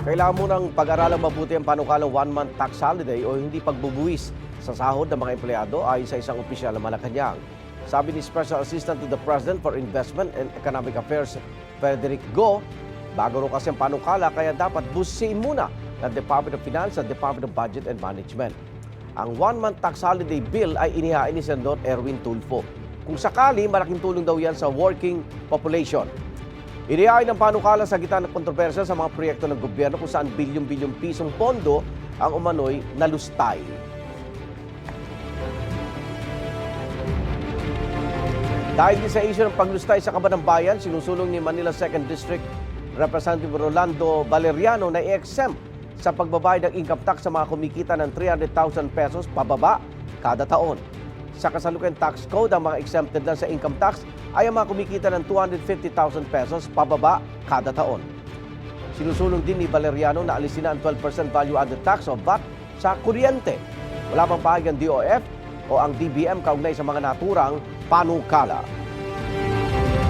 Kailangan mo nang pag-aralang mabuti ang panukalang one-month tax holiday o hindi pagbubuwis sa sahod ng mga empleyado ayon sa isang opisyal ng Malacanang. Sabi ni Special Assistant to the President for Investment and Economic Affairs, Frederick Go, bago rin kasi ang panukala kaya dapat busiin muna ng Department of Finance at Department of Budget and Management. Ang one-month tax holiday bill ay inihain ni Senador Erwin Tulfo. Kung sakali, malaking tulong daw yan sa working population. Inihain ng panukala sa gitna ng kontrobersya sa mga proyekto ng gobyerno kung saan bilyong-bilyong pisong pondo ang umano'y nalustay. Dahil din sa issue ng paglustay sa Kabanang Bayan, sinusulong ni Manila 2nd District Representative Rolando Valeriano na i-exempt sa pagbabayad ng income tax sa mga kumikita ng 300,000 pesos pababa kada taon. Sa kasalukuyang tax code, ang mga exempted lang sa income tax ay ang mga kumikita ng 250,000 pesos pababa kada taon. Sinusulong din ni Valeriano na alisin na ang 12% value-added tax o VAT sa kuryente. Wala pang pahayag ang DOF o ang DBM kaugnay sa mga naturang panukala.